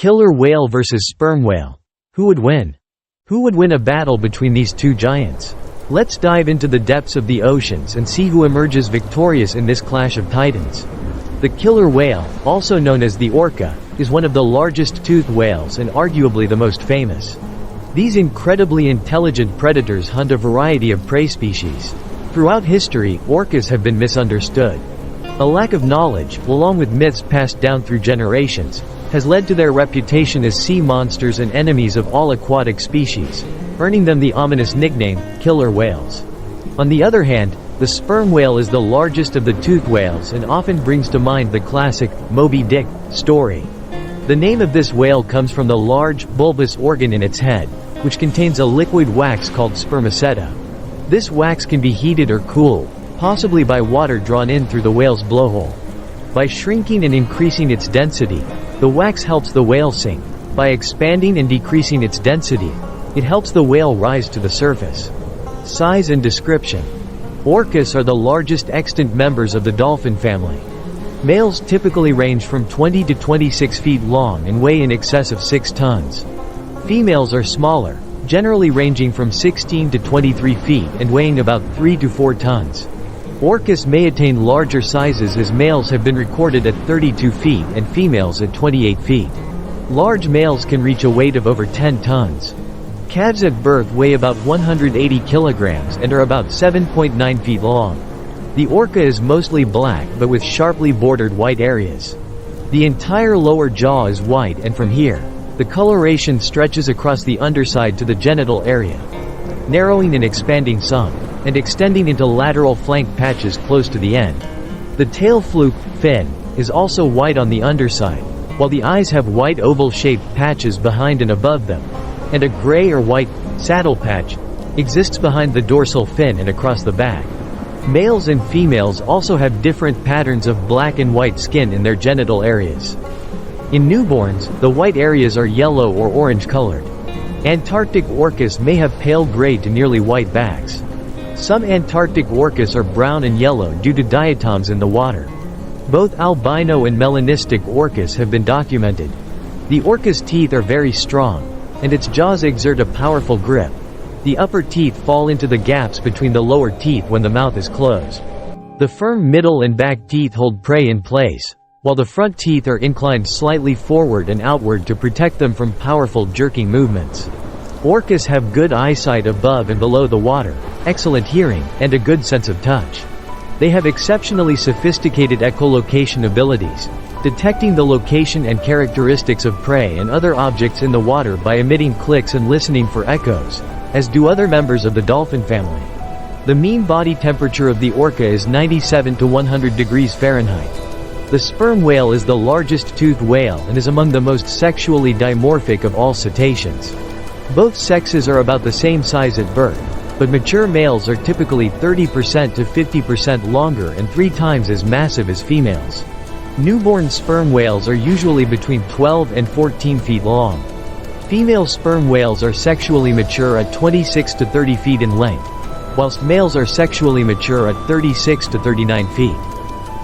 Killer whale versus sperm whale. Who would win? Who would win a battle between these two giants? Let's dive into the depths of the oceans and see who emerges victorious in this clash of titans. The killer whale, also known as the orca, is one of the largest toothed whales and arguably the most famous. These incredibly intelligent predators hunt a variety of prey species. Throughout history, orcas have been misunderstood. A lack of knowledge, along with myths passed down through generations, has led to their reputation as sea monsters and enemies of all aquatic species, earning them the ominous nickname, killer whales. On the other hand, the sperm whale is the largest of the toothed whales and often brings to mind the classic, Moby Dick, story. The name of this whale comes from the large, bulbous organ in its head, which contains a liquid wax called spermaceti. This wax can be heated or cooled, possibly by water drawn in through the whale's blowhole. By shrinking and increasing its density, the wax helps the whale sink. By expanding and decreasing its density, it helps the whale rise to the surface. Size and description. Orcas are the largest extant members of the dolphin family. Males typically range from 20 to 26 feet long and weigh in excess of 6 tons. Females are smaller, generally ranging from 16 to 23 feet and weighing about 3 to 4 tons. Orcas may attain larger sizes as males have been recorded at 32 feet and females at 28 feet. Large males can reach a weight of over 10 tons. Calves at birth weigh about 180 kilograms and are about 7.9 feet long. The orca is mostly black but with sharply bordered white areas. The entire lower jaw is white and from here, the coloration stretches across the underside to the genital area, narrowing and expanding some, and extending into lateral flank patches close to the end. The tail fluke, fin, is also white on the underside, while the eyes have white oval-shaped patches behind and above them, and a gray or white saddle patch exists behind the dorsal fin and across the back. Males and females also have different patterns of black and white skin in their genital areas. In newborns, the white areas are yellow or orange colored. Antarctic orcas may have pale gray to nearly white backs. Some Antarctic orcas are brown and yellow due to diatoms in the water. Both albino and melanistic orcas have been documented. The orca's teeth are very strong, and its jaws exert a powerful grip. The upper teeth fall into the gaps between the lower teeth when the mouth is closed. The firm middle and back teeth hold prey in place, while the front teeth are inclined slightly forward and outward to protect them from powerful jerking movements. Orcas have good eyesight above and below the water, excellent hearing, and a good sense of touch. They have exceptionally sophisticated echolocation abilities, detecting the location and characteristics of prey and other objects in the water by emitting clicks and listening for echoes, as do other members of the dolphin family. The mean body temperature of the orca is 97 to 100 degrees Fahrenheit. The sperm whale is the largest toothed whale and is among the most sexually dimorphic of all cetaceans. Both sexes are about the same size at birth, but mature males are typically 30% to 50% longer and 3 times as massive as females. Newborn sperm whales are usually between 12 and 14 feet long. Female sperm whales are sexually mature at 26 to 30 feet in length, whilst males are sexually mature at 36 to 39 feet.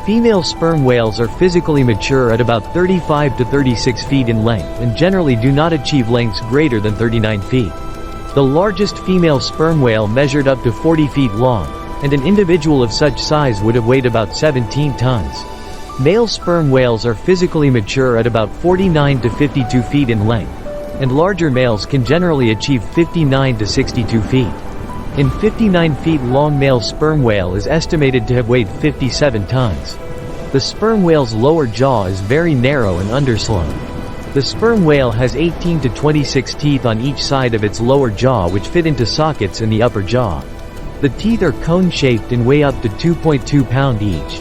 Female sperm whales are physically mature at about 35 to 36 feet in length and generally do not achieve lengths greater than 39 feet. The largest female sperm whale measured up to 40 feet long, and an individual of such size would have weighed about 17 tons. Male sperm whales are physically mature at about 49 to 52 feet in length, and larger males can generally achieve 59 to 62 feet. An 59 feet long male sperm whale is estimated to have weighed 57 tons. The sperm whale's lower jaw is very narrow and underslung. The sperm whale has 18 to 26 teeth on each side of its lower jaw which fit into sockets in the upper jaw. The teeth are cone-shaped and weigh up to 2.2 pounds each.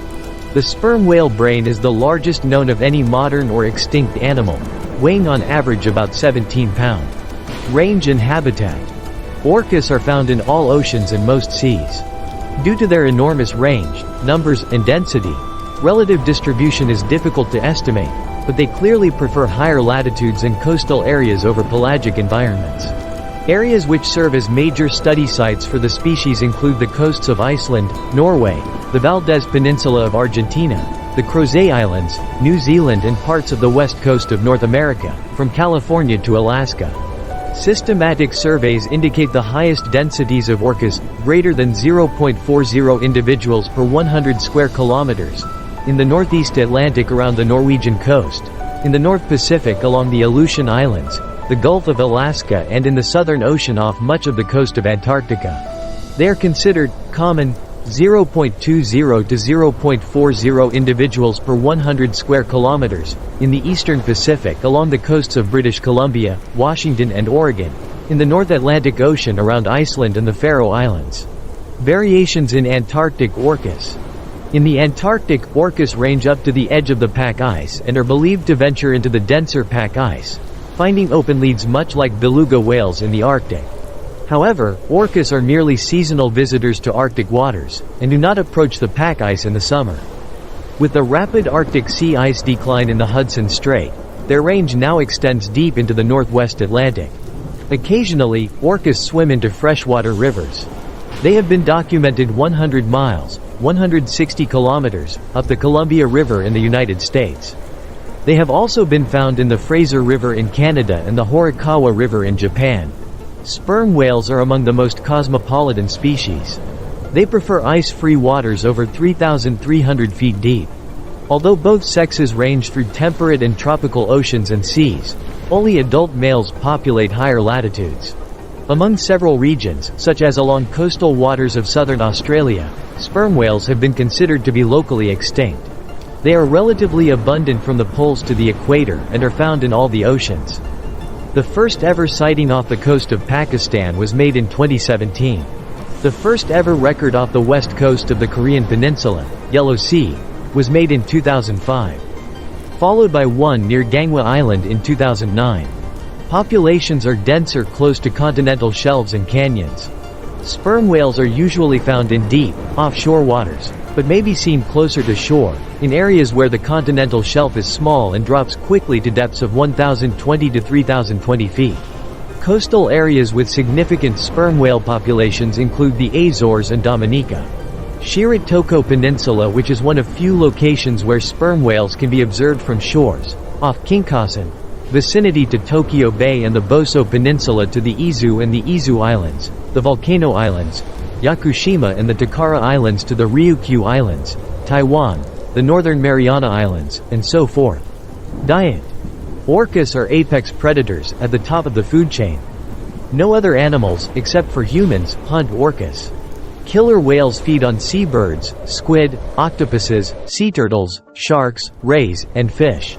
The sperm whale brain is the largest known of any modern or extinct animal, weighing on average about 17 pounds. Range and habitat. Orcas are found in all oceans and most seas. Due to their enormous range, numbers, and density, relative distribution is difficult to estimate, but they clearly prefer higher latitudes and coastal areas over pelagic environments. Areas which serve as major study sites for the species include the coasts of Iceland, Norway, the Valdez Peninsula of Argentina, the Crozet Islands, New Zealand and parts of the west coast of North America, from California to Alaska. Systematic surveys indicate the highest densities of orcas, greater than 0.40 individuals per 100 square kilometers, in the northeast Atlantic around the Norwegian coast, in the North Pacific along the Aleutian Islands, the Gulf of Alaska and in the Southern Ocean off much of the coast of Antarctica. They are considered common 0.20 to 0.40 individuals per 100 square kilometers, in the eastern Pacific along the coasts of British Columbia, Washington and Oregon, in the North Atlantic Ocean around Iceland and the Faroe Islands. Variations in Antarctic orcas. In the Antarctic, orcas range up to the edge of the pack ice and are believed to venture into the denser pack ice, finding open leads much like beluga whales in the Arctic. However, orcas are merely seasonal visitors to Arctic waters, and do not approach the pack ice in the summer. With the rapid Arctic sea ice decline in the Hudson Strait, their range now extends deep into the northwest Atlantic. Occasionally, orcas swim into freshwater rivers. They have been documented 100 miles, 160 kilometers, up the Columbia River in the United States. They have also been found in the Fraser River in Canada and the Horikawa River in Japan. Sperm whales are among the most cosmopolitan species. They prefer ice-free waters over 3,300 feet deep. Although both sexes range through temperate and tropical oceans and seas, only adult males populate higher latitudes. Among several regions, such as along coastal waters of southern Australia, sperm whales have been considered to be locally extinct. They are relatively abundant from the poles to the equator and are found in all the oceans. The first ever sighting off the coast of Pakistan was made in 2017. The first ever record off the west coast of the Korean Peninsula, Yellow Sea, was made in 2005. Followed by one near Gangwa Island in 2009. Populations are denser close to continental shelves and canyons. Sperm whales are usually found in deep, offshore waters, but may be seen closer to shore, in areas where the continental shelf is small and drops quickly to depths of 1,020 to 3,020 feet. Coastal areas with significant sperm whale populations include the Azores and Dominica. Shiratoko Peninsula, which is one of few locations where sperm whales can be observed from shores, off Kinkasen, vicinity to Tokyo Bay, and the Boso Peninsula to the Izu and the Izu Islands, the Volcano Islands, Yakushima and the Takara Islands to the Ryukyu Islands, Taiwan, the Northern Mariana Islands, and so forth. Diet. Orcas are apex predators, at the top of the food chain. No other animals, except for humans, hunt orcas. Killer whales feed on seabirds, squid, octopuses, sea turtles, sharks, rays, and fish.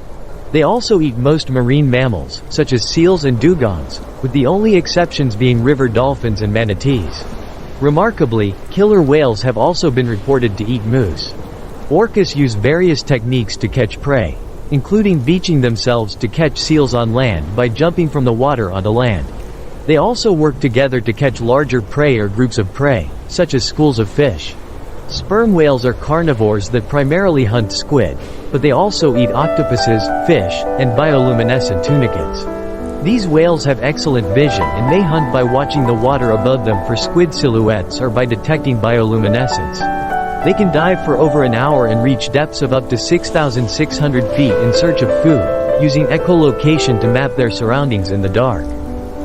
They also eat most marine mammals, such as seals and dugongs, with the only exceptions being river dolphins and manatees. Remarkably, killer whales have also been reported to eat moose. Orcas use various techniques to catch prey, including beaching themselves to catch seals on land by jumping from the water onto land. They also work together to catch larger prey or groups of prey, such as schools of fish. Sperm whales are carnivores that primarily hunt squid, but they also eat octopuses, fish, and bioluminescent tunicates. These whales have excellent vision and may hunt by watching the water above them for squid silhouettes or by detecting bioluminescence. They can dive for over an hour and reach depths of up to 6,600 feet in search of food, using echolocation to map their surroundings in the dark.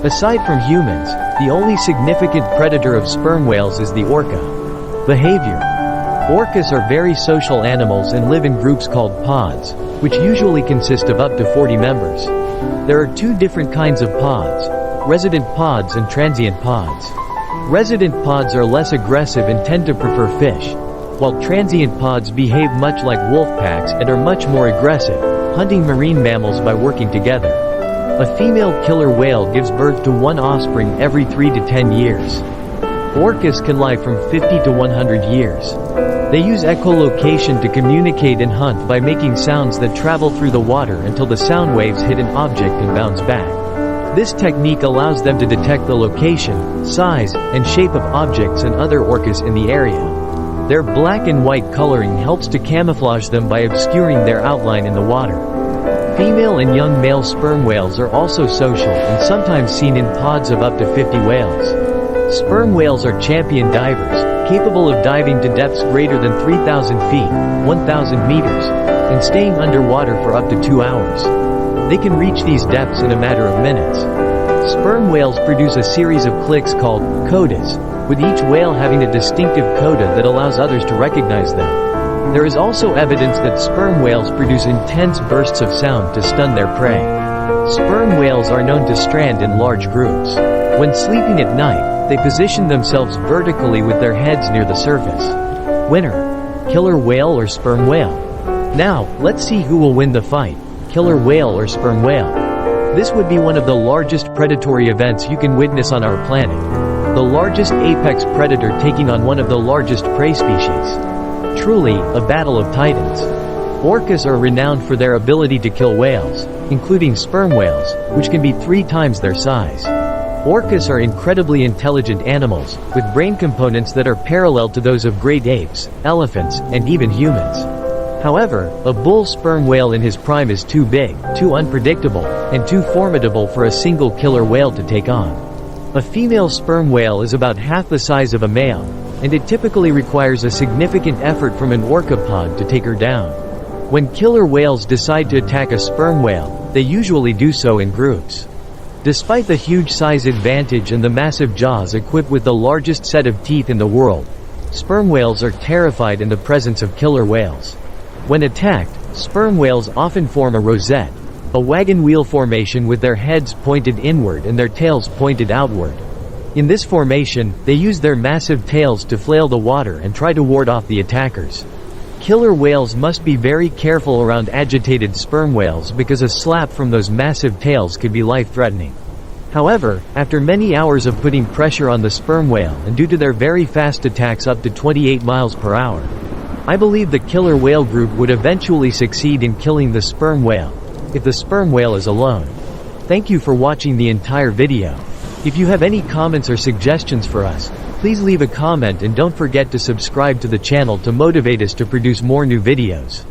Aside from humans, the only significant predator of sperm whales is the orca. Behavior. Orcas are very social animals and live in groups called pods, which usually consist of up to 40 members. There are two different kinds of pods: resident pods and transient pods. Resident pods are less aggressive and tend to prefer fish, while transient pods behave much like wolf packs and are much more aggressive, hunting marine mammals by working together. A female killer whale gives birth to one offspring every 3 to 10 years. Orcas can live from 50 to 100 years. They use echolocation to communicate and hunt by making sounds that travel through the water until the sound waves hit an object and bounce back. This technique allows them to detect the location, size, and shape of objects and other orcas in the area. Their black and white coloring helps to camouflage them by obscuring their outline in the water. Female and young male sperm whales are also social and sometimes seen in pods of up to 50 whales. Sperm whales are champion divers, capable of diving to depths greater than 3,000 feet, 1,000 meters, and staying underwater for up to 2 hours. They can reach these depths in a matter of minutes. Sperm whales produce a series of clicks called codas, with each whale having a distinctive coda that allows others to recognize them. There is also evidence that sperm whales produce intense bursts of sound to stun their prey. Sperm whales are known to strand in large groups. When sleeping at night, they position themselves vertically with their heads near the surface. Winner: killer whale or sperm whale? Now, let's see who will win the fight, killer whale or sperm whale. This would be one of the largest predatory events you can witness on our planet. The largest apex predator taking on one of the largest prey species. Truly, a battle of titans. Orcas are renowned for their ability to kill whales, including sperm whales, which can be 3 times their size. Orcas are incredibly intelligent animals, with brain components that are parallel to those of great apes, elephants, and even humans. However, a bull sperm whale in his prime is too big, too unpredictable, and too formidable for a single killer whale to take on. A female sperm whale is about half the size of a male, and it typically requires a significant effort from an orca pod to take her down. When killer whales decide to attack a sperm whale, they usually do so in groups. Despite the huge size advantage and the massive jaws equipped with the largest set of teeth in the world, sperm whales are terrified in the presence of killer whales. When attacked, sperm whales often form a rosette, a wagon wheel formation with their heads pointed inward and their tails pointed outward. In this formation, they use their massive tails to flail the water and try to ward off the attackers. Killer whales must be very careful around agitated sperm whales because a slap from those massive tails could be life-threatening. However, after many hours of putting pressure on the sperm whale and due to their very fast attacks up to 28 miles per hour, I believe the killer whale group would eventually succeed in killing the sperm whale, if the sperm whale is alone. Thank you for watching the entire video. If you have any comments or suggestions for us, please leave a comment and don't forget to subscribe to the channel to motivate us to produce more new videos.